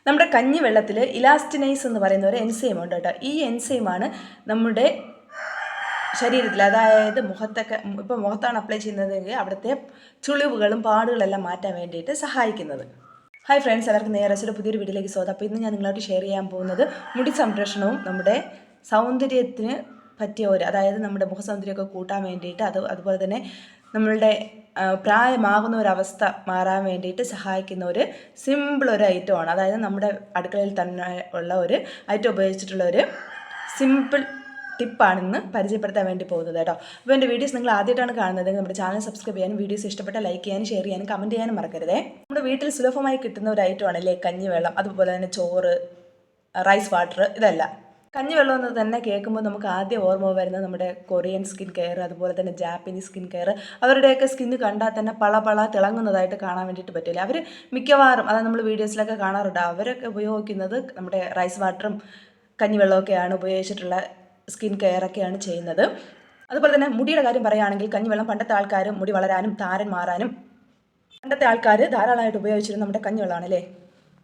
നമ്മുടെ കഞ്ഞിവെള്ളത്തിൽ ഇലാസ്റ്റിനൈസ് എന്ന് പറയുന്ന ഒരു എൻസൈം ഉണ്ട് കേട്ടോ. ഈ എൻസൈമാണ് നമ്മുടെ ശരീരത്തിൽ, അതായത് മുഖത്തൊക്കെ ഇപ്പോൾ മുഖത്താണ് അപ്ലൈ ചെയ്യുന്നതെങ്കിൽ അവിടുത്തെ ചുളിവുകളും പാടുകളെല്ലാം മാറ്റാൻ വേണ്ടിയിട്ട് സഹായിക്കുന്നത്. ഹായ് ഫ്രണ്ട്സ്, എല്ലാവർക്കും നേരസിയുടെ പുതിയൊരു വീഡിയോയിലേക്ക് സ്വാഗതം. അപ്പോൾ ഇന്ന് ഞാൻ നിങ്ങളോട് ഷെയർ ചെയ്യാൻ പോകുന്നത് മുടി സംരക്ഷണവും നമ്മുടെ സൗന്ദര്യത്തിന് പറ്റിയ അതായത് നമ്മുടെ മുഖ സൗന്ദര്യമൊക്കെ കൂട്ടാൻ വേണ്ടിയിട്ട് അതുപോലെ തന്നെ നമ്മളുടെ പ്രായമാകുന്ന ഒരവസ്ഥ മാറാൻ വേണ്ടിയിട്ട് സഹായിക്കുന്ന ഒരു സിമ്പിൾ ഒരു ഐറ്റമാണ്. അതായത് നമ്മുടെ അടുക്കളയിൽ തന്നെ ഉള്ള ഒരു ഐറ്റം ഉപയോഗിച്ചിട്ടുള്ള ഒരു സിമ്പിൾ ടിപ്പാണെന്ന് പരിചയപ്പെടുത്താൻ വേണ്ടി പോകുന്നത് കേട്ടോ. അപ്പോൾ എൻ്റെ വീഡിയോസ് നിങ്ങൾ ആദ്യമായിട്ടാണ് കാണുന്നത്, നമ്മുടെ ചാനൽ സബ്സ്ക്രൈബ് ചെയ്യാനും വീഡിയോസ് ഇഷ്ടപ്പെട്ട ലൈക്ക് ചെയ്യാനും ഷെയർ ചെയ്യാനും കമൻറ്റ് ചെയ്യാനും മറക്കരുതേ. നമ്മുടെ വീട്ടിൽ സുലഭമായി കിട്ടുന്ന ഒരു ഐറ്റമാണല്ലേ കഞ്ഞിവെള്ളം, അതുപോലെ തന്നെ ചോറ്, റൈസ് വാട്ടർ, ഇതെല്ലാം. കഞ്ഞിവെള്ളം എന്ന് തന്നെ കേൾക്കുമ്പോൾ നമുക്ക് ആദ്യം ഓർമ്മ വരുന്നത് നമ്മുടെ കൊറിയൻ സ്കിൻ കെയർ, അതുപോലെ തന്നെ ജാപ്പനീസ് സ്കിൻ കെയർ. അവരുടെയൊക്കെ സ്കിന്ന് കണ്ടാൽ തന്നെ പള തിളങ്ങുന്നതായിട്ട് കാണാൻ വേണ്ടിയിട്ട് പറ്റില്ല. അവർ മിക്കവാറും, അതായത് നമ്മൾ വീഡിയോസിലൊക്കെ കാണാറുണ്ട്, അവരൊക്കെ ഉപയോഗിക്കുന്നത് നമ്മുടെ റൈസ് വാട്ടറും കഞ്ഞിവെള്ളമൊക്കെയാണ് ഉപയോഗിച്ചിട്ടുള്ള സ്കിൻ കെയറൊക്കെയാണ് ചെയ്യുന്നത്. അതുപോലെ തന്നെ മുടിയുടെ കാര്യം പറയുകയാണെങ്കിൽ കഞ്ഞിവെള്ളം പണ്ടത്തെ ആൾക്കാർ മുടി വളരാനും താരൻ മാറാനും പണ്ടത്തെ ആൾക്കാർ ധാരാളമായിട്ട് ഉപയോഗിച്ചിരുന്നത് നമ്മുടെ കഞ്ഞിവെള്ളമാണ് അല്ലേ.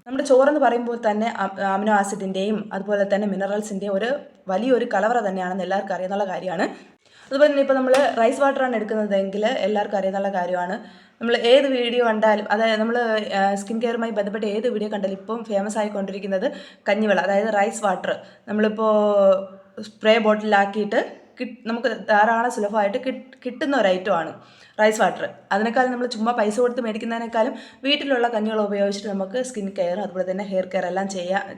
നമ്മുടെ ചോറെന്ന് പറയുമ്പോൾ തന്നെ അമിനോ ആസിഡിൻ്റെയും അതുപോലെ തന്നെ മിനറൽസിൻ്റെയും ഒരു വലിയൊരു കലവറ തന്നെയാണെന്ന് എല്ലാവർക്കും അറിയാനുള്ള കാര്യമാണ്. അതുപോലെ തന്നെ ഇപ്പോൾ നമ്മൾ റൈസ് വാട്ടറാണ് എടുക്കുന്നതെങ്കിൽ എല്ലാവർക്കും അറിയാനുള്ള കാര്യമാണ്. നമ്മൾ ഏത് വീഡിയോ കണ്ടാലും, അതായത് നമ്മൾ സ്കിൻ കെയറുമായി ബന്ധപ്പെട്ട ഏത് വീഡിയോ കണ്ടാലും ഇപ്പം ഫേമസ് ആയിക്കൊണ്ടിരിക്കുന്നത് കഞ്ഞിവെള്ളം, അതായത് റൈസ് വാട്ടർ. നമ്മളിപ്പോൾ സ്പ്രേ ബോട്ടിലാക്കിയിട്ട് നമുക്ക് ധാരാളം സുലഭമായിട്ട് കിട്ടുന്ന ഒരു ഐറ്റമാണ് റൈസ് വാട്ടർ. അതിനേക്കാളും നമ്മൾ ചുമ്മാ പൈസ കൊടുത്ത് മേടിക്കുന്നതിനേക്കാളും വീട്ടിലുള്ള കഞ്ഞിവെള്ളം ഉപയോഗിച്ചിട്ട് നമുക്ക് സ്കിൻ കെയർ അതുപോലെ തന്നെ ഹെയർ കെയർ എല്ലാം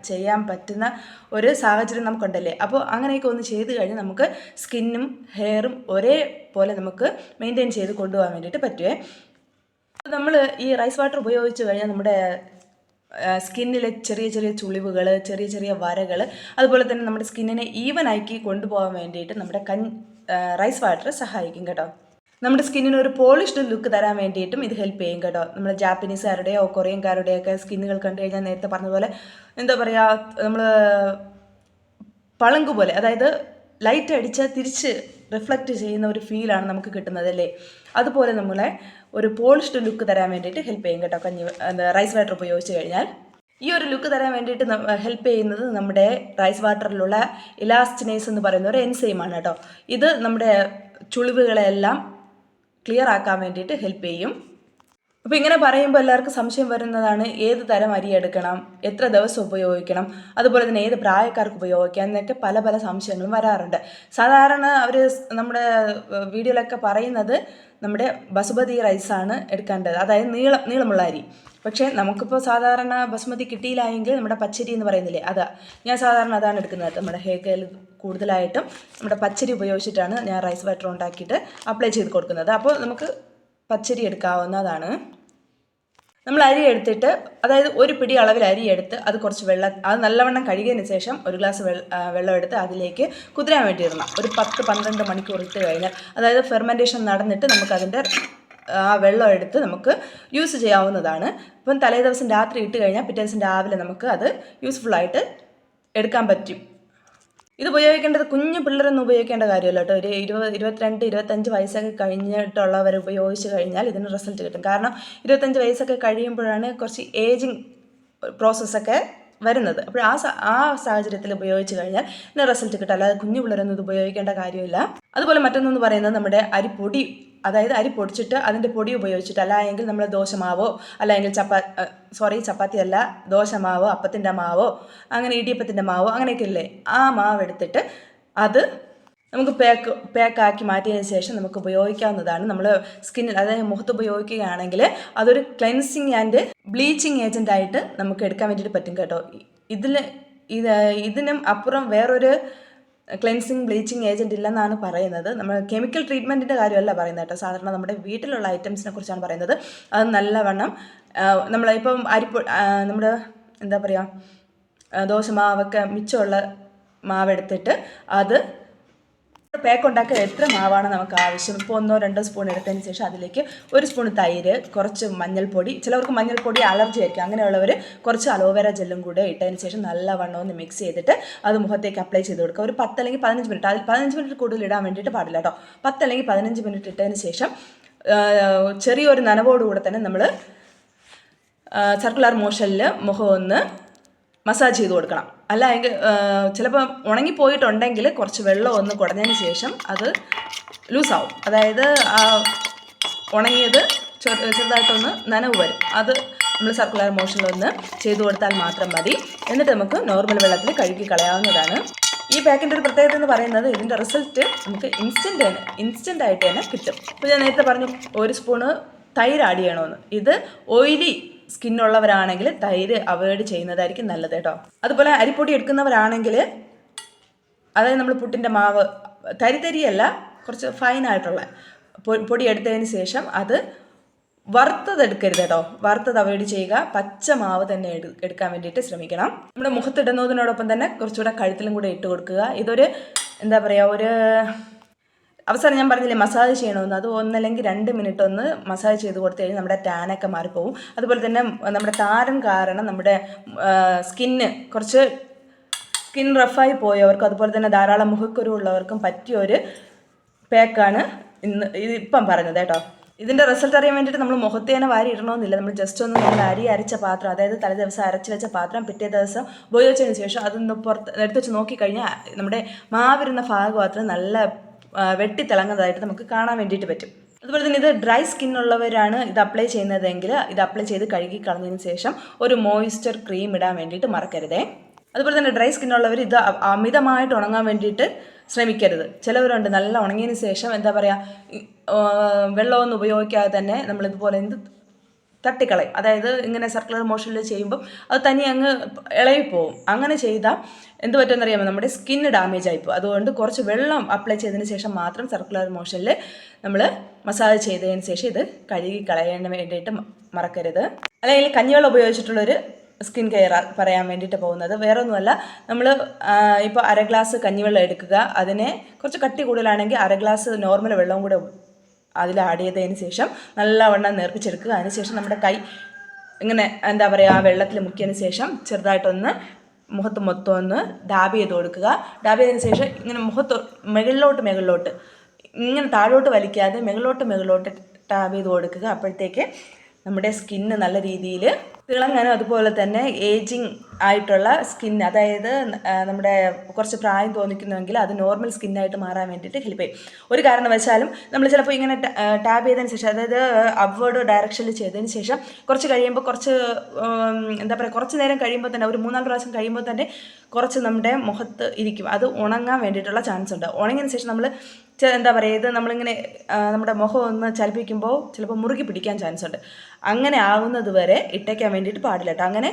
ചെയ്യാൻ പറ്റുന്ന ഒരു സാഹചര്യം നമുക്കുണ്ടല്ലേ. അപ്പോൾ അങ്ങനെയൊക്കെ ഒന്ന് ചെയ്ത് കഴിഞ്ഞാൽ നമുക്ക് സ്കിന്നും ഹെയറും ഒരേപോലെ നമുക്ക് മെയിൻറ്റെയിൻ ചെയ്ത് കൊണ്ടുപോകാൻ വേണ്ടിയിട്ട് പറ്റുമേ. നമ്മൾ ഈ റൈസ് വാട്ടർ ഉപയോഗിച്ച് കഴിഞ്ഞാൽ നമ്മുടെ സ്കിന്നിലെ ചെറിയ ചുളിവുകൾ, ചെറിയ വരകൾ, അതുപോലെ തന്നെ നമ്മുടെ സ്കിന്നിനെ ഈവൻ ആക്കി കൊണ്ടുപോകാൻ വേണ്ടിയിട്ട് നമ്മുടെ റൈസ് വാട്ടർ സഹായിക്കും കേട്ടോ. നമ്മുടെ സ്കിന്നിന് ഒരു പോളിഷ്ഡ് ലുക്ക് തരാൻ വേണ്ടിയിട്ടും ഇത് ഹെൽപ്പ് ചെയ്യും കേട്ടോ. നമ്മൾ ജാപ്പനീസുകാരുടെയോ കൊറിയൻകാരുടെയൊക്കെ സ്കിന്നുകൾ കണ്ടു കഴിഞ്ഞാൽ നേരത്തെ പറഞ്ഞതുപോലെ എന്താ പറയുക, നമ്മൾ പളങ്ക് പോലെ, അതായത് ലൈറ്റ് അടിച്ചാൽ തിരിച്ച് റിഫ്ലക്റ്റ് ചെയ്യുന്ന ഒരു ഫീലാണ് നമുക്ക് കിട്ടുന്നത് അല്ലേ. അതുപോലെ നമ്മളെ ഒരു പോളിഷ്ഡ് ലുക്ക് തരാൻ വേണ്ടിയിട്ട് ഹെൽപ്പ് ചെയ്യും കേട്ടോ റൈസ് വാട്ടർ ഉപയോഗിച്ച് കഴിഞ്ഞാൽ. ഈ ഒരു ലുക്ക് തരാൻ വേണ്ടിയിട്ട് ഹെൽപ്പ് ചെയ്യുന്നത് നമ്മുടെ റൈസ് വാട്ടറിലുള്ള ഇലാസ്റ്റിനൈസ് എന്ന് പറയുന്ന ഒരു എൻസൈമാണ് കേട്ടോ. ഇത് നമ്മുടെ ചുളിവുകളെല്ലാം ക്ലിയർ ആക്കാൻ വേണ്ടിയിട്ട് ഹെൽപ്പ് ചെയ്യും. അപ്പോൾ ഇങ്ങനെ പറയുമ്പോൾ എല്ലാവർക്കും സംശയം വരുന്നതാണ്, ഏത് തരം അരി എടുക്കണം, എത്ര ദിവസം ഉപയോഗിക്കണം, അതുപോലെ തന്നെ ഏത് പ്രായക്കാർക്ക് ഉപയോഗിക്കാം എന്നൊക്കെ പല സംശയങ്ങളും വരാറുണ്ട്. സാധാരണ അവർ നമ്മുടെ വീഡിയോയിലൊക്കെ പറയുന്നത് നമ്മുടെ ബസുമതി റൈസാണ് എടുക്കേണ്ടത്, അതായത് നീളമുള്ള അരി. പക്ഷേ നമുക്കിപ്പോൾ സാധാരണ ബസുമതി കിട്ടിയില്ലായെങ്കിൽ നമ്മുടെ പച്ചരി എന്ന് പറയുന്നില്ലേ, ഞാൻ സാധാരണ അതാണ് എടുക്കുന്നത്. നമ്മുടെ ഹെയർ കെയറിൽ കൂടുതലായിട്ടും നമ്മുടെ പച്ചരി ഉപയോഗിച്ചിട്ടാണ് ഞാൻ റൈസ് വാട്ടർ ഉണ്ടാക്കിയിട്ട് അപ്ലൈ ചെയ്ത് കൊടുക്കുന്നത്. അപ്പോൾ നമുക്ക് പച്ചരി എടുക്കാവുന്നതാണ്. നമ്മൾ അരി എടുത്തിട്ട്, അതായത് ഒരു പിടി അളവിൽ അരി എടുത്ത് അത് കുറച്ച് അത് നല്ലവണ്ണം കഴുകിയതിന് ശേഷം ഒരു ഗ്ലാസ് വെള്ളം എടുത്ത് അതിലേക്ക് കുതിരാൻ വേണ്ടി ഇടണം. ഒരു 10-12 മണിക്കൂർ ഇട്ട് കഴിഞ്ഞാൽ, അതായത് ഫെർമെൻറ്റേഷൻ നടന്നിട്ട് നമുക്കതിൻ്റെ ആ വെള്ളം എടുത്ത് നമുക്ക് യൂസ് ചെയ്യാവുന്നതാണ്. ഇപ്പം തലേ ദിവസം രാത്രി ഇട്ട് കഴിഞ്ഞാൽ പിറ്റേ ദിവസം രാവിലെ നമുക്ക് അത് യൂസ്ഫുള്ളായിട്ട് എടുക്കാൻ പറ്റും. ഇത് ഉപയോഗിക്കേണ്ടത് കുഞ്ഞു പിള്ളേരൊന്നും ഉപയോഗിക്കേണ്ട കാര്യമല്ല കേട്ടോ. ഒരു 22-25 വയസ്സൊക്കെ കഴിഞ്ഞിട്ടുള്ളവർ ഉപയോഗിച്ച് കഴിഞ്ഞാൽ ഇതിന് റിസൾട്ട് കിട്ടും. കാരണം 25 വയസ്സൊക്കെ കഴിയുമ്പോഴാണ് കുറച്ച് ഏജിങ് പ്രോസസ്സൊക്കെ വരുന്നത്. അപ്പോൾ ആ സാഹചര്യത്തിൽ ഉപയോഗിച്ച് കഴിഞ്ഞാൽ ഇതിന് റിസൾട്ട് കിട്ടും. അല്ലാതെ കുഞ്ഞു പിള്ളേരൊന്നും ഇത് ഉപയോഗിക്കേണ്ട കാര്യമില്ല. അതുപോലെ മറ്റൊന്നെന്ന് പറയുന്നത് നമ്മുടെ അരിപ്പൊടി, അതായത് അരി പൊടിച്ചിട്ട് അതിൻ്റെ പൊടി ഉപയോഗിച്ചിട്ട്, അല്ലെങ്കിൽ നമ്മൾ ദോശമാവോ അല്ലെങ്കിൽ ചപ്പാത്തി അല്ല, ദോശമാവോ അപ്പത്തിൻ്റെ മാവോ അങ്ങനെ ഇടിയപ്പത്തിൻ്റെ മാവോ അങ്ങനെയൊക്കെ ഇല്ലേ, ആ മാവ് എടുത്തിട്ട് അത് നമുക്ക് പാക്കാക്കി മാറ്റിയതിന് ശേഷം നമുക്ക് ഉപയോഗിക്കാവുന്നതാണ്. നമ്മൾ സ്കിന്നിൽ, അതായത് മുഖത്ത് ഉപയോഗിക്കുകയാണെങ്കിൽ അതൊരു ക്ലെൻസിങ് ആൻഡ് ബ്ലീച്ചിങ് ഏജൻ്റായിട്ട് നമുക്ക് എടുക്കാൻ വേണ്ടിയിട്ട് പറ്റും കേട്ടോ. ഇതിനും അപ്പുറം വേറൊരു ക്ലെൻസിങ് ബ്ലീച്ചിങ് ഏജൻറ്റ് ഇല്ലെന്നാണ് പറയുന്നത്. നമ്മൾ കെമിക്കൽ ട്രീറ്റ്മെൻറ്റിൻ്റെ കാര്യമല്ല പറയുന്നത് കേട്ടോ. സാധാരണ നമ്മുടെ വീട്ടിലുള്ള ഐറ്റംസിനെ കുറിച്ചാണ് പറയുന്നത്. അത് നല്ലവണ്ണം നമ്മളിപ്പം നമ്മുടെ എന്താ പറയുക, ദോശമാവൊക്കെ മിച്ചമുള്ള മാവെടുത്തിട്ട് അത് പാക്ക് ഉണ്ടാക്കാൻ എത്ര മാവാണ് നമുക്ക് ആവശ്യം, ഇപ്പോൾ 1-2 സ്പൂൺ എടുത്തതിന് ശേഷം അതിലേക്ക് 1 സ്പൂൺ തൈര്, കുറച്ച് മഞ്ഞൾപ്പൊടി, ചിലവർക്ക് മഞ്ഞൾപ്പൊടി അലർജി ആയിരിക്കും, അങ്ങനെയുള്ളവർ കുറച്ച് അലോവേര ജെല്ലും കൂടെ ഇട്ടതിന് ശേഷം നല്ലവണ്ണം ഒന്ന് മിക്സ് ചെയ്തിട്ട് അത് മുഖത്തേക്ക് അപ്ലൈ ചെയ്ത് കൊടുക്കുക. ഒരു 10 അല്ലെങ്കിൽ 15 മിനിറ്റ്, അതിൽ 15 മിനിറ്റ് കൂടുതൽ ഇടാൻ വേണ്ടിയിട്ട് പാടില്ല കേട്ടോ. 10 അല്ലെങ്കിൽ 15 മിനിറ്റ് ഇട്ടതിന് ശേഷം ചെറിയൊരു നനവോടുകൂടെ തന്നെ നമ്മൾ സർക്കുലർ മോഷനിൽ മുഖം ഒന്ന് മസാജ് ചെയ്ത് കൊടുക്കണം. അല്ല എങ്കിൽ ചിലപ്പോൾ ഉണങ്ങിപ്പോയിട്ടുണ്ടെങ്കിൽ കുറച്ച് വെള്ളം ഒന്ന് കുടഞ്ഞതിന് ശേഷം അത് ലൂസാവും. അതായത് ഉണങ്ങിയത് ചെറുതായിട്ടൊന്ന് നനവ് വരും. അത് നമ്മൾ സർക്കുലർ മോഷനിലൊന്ന് ചെയ്തു കൊടുത്താൽ മാത്രം മതി. എന്നിട്ട് നമുക്ക് നോർമൽ വെള്ളത്തിൽ കഴുകി കളയാവുന്നതാണ്. ഈ പാക്കിൻ്റെ ഒരു പ്രത്യേകത എന്ന് പറയുന്നത് ഇതിൻ്റെ റിസൾട്ട് നമുക്ക് ഇൻസ്റ്റൻ്റ് ആയിട്ട് തന്നെ കിട്ടും. ഇപ്പോൾ ഞാൻ നേരത്തെ പറഞ്ഞു 1 സ്പൂണ് തൈര് ആഡ് ചെയ്യണമെന്ന്. ഇത് ഓയിലി സ്കിന്നുള്ളവരാണെങ്കിൽ തൈര് അവോയ്ഡ് ചെയ്യുന്നതായിരിക്കും നല്ലത് കേട്ടോ. അതുപോലെ അരിപ്പൊടി എടുക്കുന്നവരാണെങ്കിൽ, അതായത് നമ്മൾ പുട്ടിൻ്റെ മാവ് തരിയല്ല, കുറച്ച് ഫൈനായിട്ടുള്ള പൊടി എടുത്തതിന് ശേഷം അത് വറുത്തതെടുക്കരുത് കേട്ടോ. വറുത്തത് അവോയ്ഡ് ചെയ്യുക. പച്ച മാവ് തന്നെ എടുക്കാൻ വേണ്ടിയിട്ട് ശ്രമിക്കണം. നമ്മുടെ മുഖത്തിടുന്നതിനോടൊപ്പം തന്നെ കുറച്ചുകൂടെ കഴുത്തിലും കൂടെ ഇട്ട് കൊടുക്കുക. ഇതൊരു എന്താ പറയുക, ഒരു അവസാനം ഞാൻ പറഞ്ഞില്ലേ മസാജ് ചെയ്യണമെന്ന്, അത് 1 അല്ലെങ്കിൽ 2 മിനിറ്റ് ഒന്ന് മസാജ് ചെയ്ത് കൊടുത്തു കഴിഞ്ഞാൽ നമ്മുടെ ടാനൊക്കെ മാറിപ്പോവും. അതുപോലെ തന്നെ നമ്മുടെ താരൻ കാരണം നമ്മുടെ സ്കിൻ റഫായി പോയവർക്കും അതുപോലെ തന്നെ ധാരാളം മുഖക്കുരു ഉള്ളവർക്കും പറ്റിയൊരു പാക്കാണ് ഇപ്പം പറഞ്ഞത് കേട്ടോ. ഇതിൻ്റെ റിസൾട്ട് അറിയാൻ വേണ്ടിയിട്ട് നമ്മൾ മുഖത്ത് തന്നെ വാരി ഇടണമെന്നില്ല. നമ്മൾ ജസ്റ്റ് ഒന്ന് നമ്മൾ അരി അരച്ച പാത്രം, അതായത് തലേ ദിവസം അരച്ച് വെച്ച പാത്രം പിറ്റേ ദിവസം ഉപയോഗിച്ചതിന് ശേഷം അതൊന്ന് എടുത്ത് വെച്ച് നോക്കിക്കഴിഞ്ഞാൽ നമ്മുടെ മാവിരുന്ന ഭാഗം നല്ല വെട്ടിത്തിളങ്ങുന്നതായിട്ട് നമുക്ക് കാണാൻ വേണ്ടിയിട്ട് പറ്റും. അതുപോലെ തന്നെ ഇത് ഡ്രൈ സ്കിൻ ഉള്ളവരാണ് ഇത് അപ്ലൈ ചെയ്യുന്നതെങ്കിൽ ഇത് അപ്ലൈ ചെയ്ത് കഴുകി കളഞ്ഞതിന് ശേഷം ഒരു മോയ്സ്ചർ ക്രീം ഇടാൻ വേണ്ടിയിട്ട് മറക്കരുതേ. അതുപോലെ തന്നെ ഡ്രൈ സ്കിന്നുള്ളവർ ഇത് അമിതമായിട്ട് ഉണങ്ങാൻ വേണ്ടിയിട്ട് ശ്രമിക്കരുത്. ചിലവരുണ്ട് നല്ല ഉണങ്ങിയതിന് ശേഷം എന്താ പറയുക, വെള്ളമൊന്നും ഉപയോഗിക്കാതെ തന്നെ നമ്മളിതുപോലെ തട്ടിക്കളയും. അതായത് ഇങ്ങനെ സർക്കുലർ മോഷനിൽ ചെയ്യുമ്പം അത് തനി അങ്ങ് ഇളകിപ്പോവും. അങ്ങനെ ചെയ്താൽ എന്ത് പറ്റുമെന്നറിയാമോ, നമ്മുടെ സ്കിന്ന് ഡാമേജ് ആയിപ്പോവും. അതുകൊണ്ട് കുറച്ച് വെള്ളം അപ്ലൈ ചെയ്തതിന് ശേഷം മാത്രം സർക്കുലർ മോഷനിൽ നമ്മൾ മസാജ് ചെയ്തതിന് ശേഷം ഇത് കഴുകി കളയാൻ വേണ്ടിയിട്ട് മറക്കരുത്. അല്ലെങ്കിൽ കഞ്ഞിവെള്ളം ഉപയോഗിച്ചിട്ടുള്ളൊരു സ്കിൻ കെയർ പറയാൻ വേണ്ടിയിട്ട് പോകുന്നത് വേറെ ഒന്നുമല്ല. നമ്മൾ ഇപ്പോൾ 1/2 ഗ്ലാസ് കഞ്ഞിവെള്ളം എടുക്കുക. അതിനെ കുറച്ച് കട്ടി കൂടുതലാണെങ്കിൽ 1/2 ഗ്ലാസ് നോർമൽ വെള്ളവും കൂടെ അതിൽ ആഡ് ചെയ്തതിന് ശേഷം നല്ലവണ്ണം നേർപ്പിച്ചെടുക്കുക. അതിനുശേഷം നമ്മുടെ കൈ ഇങ്ങനെ എന്താ പറയുക, ആ വെള്ളത്തിൽ മുക്കിയതിന് ശേഷം ചെറുതായിട്ടൊന്ന് മുഖത്ത് മൊത്തം ഒന്ന് ഡാബ് ചെയ്ത് കൊടുക്കുക. ഡാബ് ചെയ്തതിന് ശേഷം ഇങ്ങനെ മുഖത്ത് മുകളിലോട്ട് ഇങ്ങനെ താഴോട്ട് വലിക്കാതെ മുകളിലോട്ട് ടാബ് ചെയ്ത് കൊടുക്കുക. അപ്പോഴത്തേക്ക് നമ്മുടെ സ്കിന്ന് നല്ല രീതിയിൽ തിളങ്ങാനും അതുപോലെ തന്നെ ഏജിങ് ആയിട്ടുള്ള സ്കിൻ, അതായത് നമ്മുടെ കുറച്ച് പ്രായം തോന്നിക്കുന്നുവെങ്കിൽ അത് നോർമൽ സ്കിന്നായിട്ട് മാറാൻ വേണ്ടിയിട്ട് ഹെൽപ്പ് ചെയ്യും. ഒരു കാരണവശാലും നമ്മൾ ചിലപ്പോൾ ഇങ്ങനെ ടാബ് ചെയ്തതിന് ശേഷം, അതായത് അപ്വേർഡ് ഡയറക്ഷനിൽ ചെയ്തതിന് ശേഷം കുറച്ച് കഴിയുമ്പോൾ കുറച്ച് നേരം കഴിയുമ്പോൾ തന്നെ ഒരു 3-4 പ്രാവശ്യം കഴിയുമ്പോൾ തന്നെ കുറച്ച് നമ്മുടെ മുഖത്ത് ഇരിക്കും. അത് ഉണങ്ങാൻ വേണ്ടിയിട്ടുള്ള ചാൻസ് ഉണ്ട്. ഉണങ്ങിയതിന് ശേഷം നമ്മൾ എന്താ പറയുക, ഇത് നമ്മളിങ്ങനെ നമ്മുടെ മുഖം ഒന്ന് ചലിപ്പിക്കുമ്പോൾ ചിലപ്പോൾ മുറുകി പിടിക്കാൻ ചാൻസ് ഉണ്ട്. അങ്ങനെ ആകുന്നത് വരെ ഇട്ടേക്കാൻ വേണ്ടിയിട്ട് പാടില്ല കേട്ടോ. അങ്ങനെ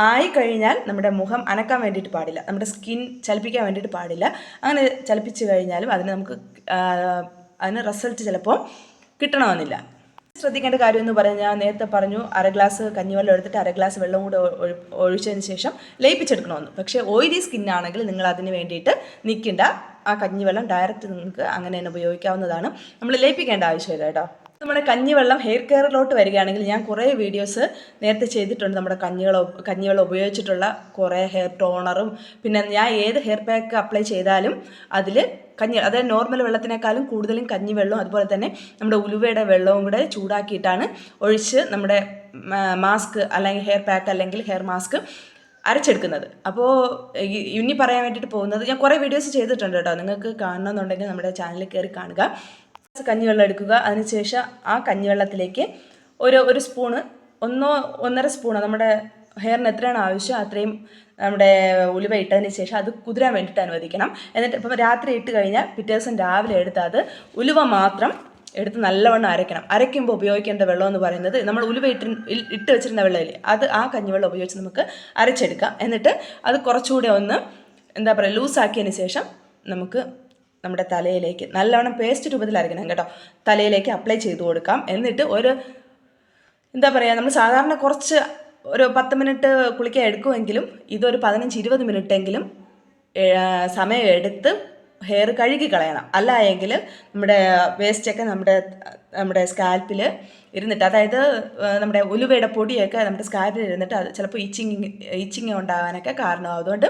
ആയിക്കഴിഞ്ഞാൽ നമ്മുടെ മുഖം അനക്കാൻ വേണ്ടിയിട്ട് പാടില്ല, നമ്മുടെ സ്കിൻ ചലിപ്പിക്കാൻ വേണ്ടിയിട്ട് പാടില്ല. അങ്ങനെ ചലിപ്പിച്ച് കഴിഞ്ഞാലും അതിന് റിസൾട്ട് ചിലപ്പോൾ കിട്ടണമെന്നില്ല. ശ്രദ്ധിക്കേണ്ട കാര്യം എന്ന് പറഞ്ഞാൽ ഞാൻ നേരത്തെ പറഞ്ഞു 1/2 ഗ്ലാസ് കഞ്ഞിവെള്ളം എടുത്തിട്ട് 1/2 ഗ്ലാസ് വെള്ളം കൂടെ ഒഴിച്ചതിന് ശേഷം ലയിപ്പിച്ചെടുക്കണമെന്ന്. പക്ഷേ ഓയിലി സ്കിന്നാണെങ്കിൽ നിങ്ങൾ അതിന് വേണ്ടിയിട്ട് നിൽക്കേണ്ട. ആ കഞ്ഞിവെള്ളം ഡയറക്റ്റ് നിങ്ങൾക്ക് അങ്ങനെ തന്നെ ഉപയോഗിക്കാവുന്നതാണ്. നമ്മൾ ലയിപ്പിക്കേണ്ട ആവശ്യമില്ല കേട്ടോ. നമ്മുടെ കഞ്ഞിവെള്ളം ഹെയർ കെയറിലോട്ട് വരികയാണെങ്കിൽ ഞാൻ കുറേ വീഡിയോസ് നേരത്തെ ചെയ്തിട്ടുണ്ട്. നമ്മുടെ കഞ്ഞിവെള്ളം ഉപയോഗിച്ചിട്ടുള്ള കുറേ ഹെയർ ടോണറും പിന്നെ ഞാൻ ഏത് ഹെയർ പാക്ക് അപ്ലൈ ചെയ്താലും അതിൽ അതായത് നോർമൽ വെള്ളത്തിനേക്കാളും കൂടുതലും കഞ്ഞിവെള്ളവും അതുപോലെ തന്നെ നമ്മുടെ ഉലുവയുടെ വെള്ളവും കൂടെ ചൂടാക്കിയിട്ടാണ് ഒഴിച്ച് നമ്മുടെ മാസ്ക് അല്ലെങ്കിൽ ഹെയർ പാക്ക് അല്ലെങ്കിൽ ഹെയർ മാസ്ക് അരച്ചെടുക്കുന്നത്. അപ്പോൾ ഇനി പറയാൻ വേണ്ടിയിട്ട് പോകുന്നത്, ഞാൻ കുറേ വീഡിയോസ് ചെയ്തിട്ടുണ്ട് കേട്ടോ. നിങ്ങൾക്ക് കാണണമെന്നുണ്ടെങ്കിൽ നമ്മുടെ ചാനലിൽ കയറി കാണുക. കഞ്ഞിവെള്ളം എടുക്കുക. അതിനുശേഷം ആ കഞ്ഞിവെള്ളത്തിലേക്ക് ഒരു സ്പൂണ് 1.5 സ്പൂണ് നമ്മുടെ ഹെയറിന് എത്രയാണ് ആവശ്യം അത്രയും നമ്മുടെ ഉലുവ ഇട്ടതിന് ശേഷം അത് കുതിരാൻ വേണ്ടിയിട്ട് അനുവദിക്കണം. എന്നിട്ട് ഇപ്പം രാത്രി ഇട്ട് കഴിഞ്ഞാൽ പിറ്റേ ദിവസം രാവിലെ എടുത്ത് അത് ഉലുവ മാത്രം എടുത്ത് നല്ലവണ്ണം അരയ്ക്കണം. അരയ്ക്കുമ്പോൾ ഉപയോഗിക്കേണ്ട വെള്ളം എന്ന് പറയുന്നത് നമ്മൾ ഉലുവ ഇട്ട് വെച്ചിരുന്ന വെള്ളമില്ലേ, അത് ആ കഞ്ഞിവെള്ളം ഉപയോഗിച്ച് നമുക്ക് അരച്ചെടുക്കാം. എന്നിട്ട് അത് കുറച്ചുകൂടെ ഒന്ന് എന്താ പറയുക ലൂസാക്കിയതിന് ശേഷം നമുക്ക് നമ്മുടെ തലയിലേക്ക് നല്ലവണ്ണം പേസ്റ്റ് രൂപത്തിൽ അരയ്ക്കണം കേട്ടോ. തലയിലേക്ക് അപ്ലൈ ചെയ്ത് കൊടുക്കാം. എന്നിട്ട് എന്താ പറയുക, നമ്മൾ സാധാരണ ഒരു 10 മിനിറ്റ് കുളിക്കാൻ എടുക്കുമെങ്കിലും ഇതൊരു 15-20 മിനിറ്റെങ്കിലും സമയം എടുത്ത് ഹെയർ കഴുകി കളയണം. അല്ല എങ്കിൽ നമ്മുടെ വേസ്റ്റൊക്കെ നമ്മുടെ സ്കാൽപ്പിൽ ഇരുന്നിട്ട്, അതായത് നമ്മുടെ ഉലുവയുടെ പൊടിയൊക്കെ നമ്മുടെ സ്കാൽപ്പിൽ ഇരുന്നിട്ട് അത് ചിലപ്പോൾ ഇച്ചിങ് ഉണ്ടാകാനൊക്കെ കാരണമാകും. അതുകൊണ്ട്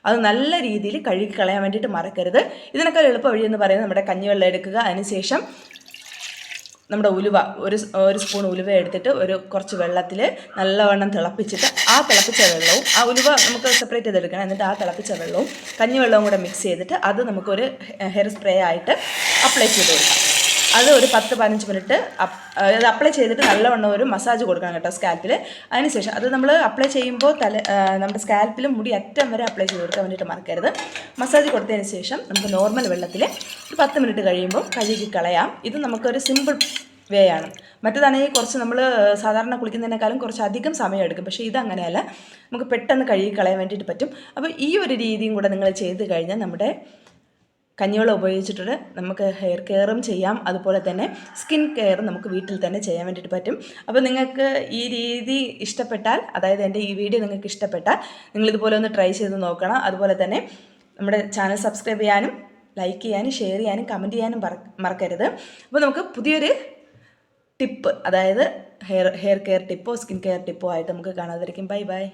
അത് നല്ല രീതിയിൽ കഴുകി കളയാൻ വേണ്ടിയിട്ട് മറക്കരുത്. ഇതിനൊക്കെ എളുപ്പ വഴി എന്ന് പറയുന്നത് നമ്മുടെ കഞ്ഞിവെള്ളം എടുക്കുക. അതിനുശേഷം നമ്മുടെ ഉലുവ ഒരു സ്പൂൺ ഉലുവ എടുത്തിട്ട് കുറച്ച് വെള്ളത്തിൽ നല്ലവണ്ണം തിളപ്പിച്ചിട്ട് ആ തിളപ്പിച്ച വെള്ളവും ആ ഉലുവ നമുക്ക് സെപ്പറേറ്റ് ചെയ്തെടുക്കണം. എന്നിട്ട് ആ തിളപ്പിച്ച വെള്ളവും കഞ്ഞിവെള്ളവും കൂടെ മിക്സ് ചെയ്തിട്ട് അത് നമുക്കൊരു ഹെയർ സ്പ്രേ ആയിട്ട് അപ്ലൈ ചെയ്ത് കൊടുക്കാം. അത് ഒരു 10-15 മിനിറ്റ് അത് അപ്ലൈ ചെയ്തിട്ട് നല്ലവണ്ണം ഒരു മസാജ് കൊടുക്കണം കേട്ടോ സ്കാൽപ്പിൽ. അതിനുശേഷം അത് നമ്മൾ അപ്ലൈ ചെയ്യുമ്പോൾ നമ്മുടെ സ്കാൽപ്പിലും മുടി അറ്റം വരെ അപ്ലൈ ചെയ്ത് കൊടുക്കാൻ വേണ്ടിയിട്ട് മറക്കരുത്. മസാജ് കൊടുത്തതിന് ശേഷം നമുക്ക് നോർമൽ വെള്ളത്തിൽ ഒരു 10 മിനിറ്റ് കഴിയുമ്പോൾ കഴുകി കളയാം. ഇത് നമുക്കൊരു സിമ്പിൾ വേ ആണ്. മറ്റേതാണെങ്കിൽ കുറച്ച് നമ്മൾ സാധാരണ കുളിക്കുന്നതിനേക്കാളും കുറച്ച് അധികം സമയം എടുക്കും. പക്ഷേ ഇതങ്ങനെയല്ല, നമുക്ക് പെട്ടെന്ന് കഴുകി കളയാൻ വേണ്ടിയിട്ട് പറ്റും. അപ്പോൾ ഈ ഒരു രീതിയും കൂടെ നിങ്ങൾ ചെയ്ത് കഴിഞ്ഞാൽ നമ്മുടെ കഞ്ഞിവെള്ളം ഉപയോഗിച്ചിട്ട് നമുക്ക് ഹെയർ കെയറും ചെയ്യാം, അതുപോലെ തന്നെ സ്കിൻ കെയറും നമുക്ക് വീട്ടിൽ തന്നെ ചെയ്യാൻ വേണ്ടിയിട്ട് പറ്റും. അപ്പോൾ നിങ്ങൾക്ക് ഈ രീതി ഇഷ്ടപ്പെട്ടാൽ, അതായത് എൻ്റെ ഈ വീഡിയോ നിങ്ങൾക്ക് ഇഷ്ടപ്പെട്ടാൽ നിങ്ങളിതുപോലെ ഒന്ന് ട്രൈ ചെയ്ത് നോക്കണം. അതുപോലെ തന്നെ നമ്മുടെ ചാനൽ സബ്സ്ക്രൈബ് ചെയ്യാനും ലൈക്ക് ചെയ്യാനും ഷെയർ ചെയ്യാനും കമൻറ്റ് ചെയ്യാനും മറക്കരുത്. അപ്പോൾ നമുക്ക് പുതിയൊരു ടിപ്പ്, അതായത് ഹെയർ കെയർ ടിപ്പോ സ്കിൻ കെയർ ടിപ്പോ ആയിട്ട് നമുക്ക് കാണാതിരിക്കും. Bye bye.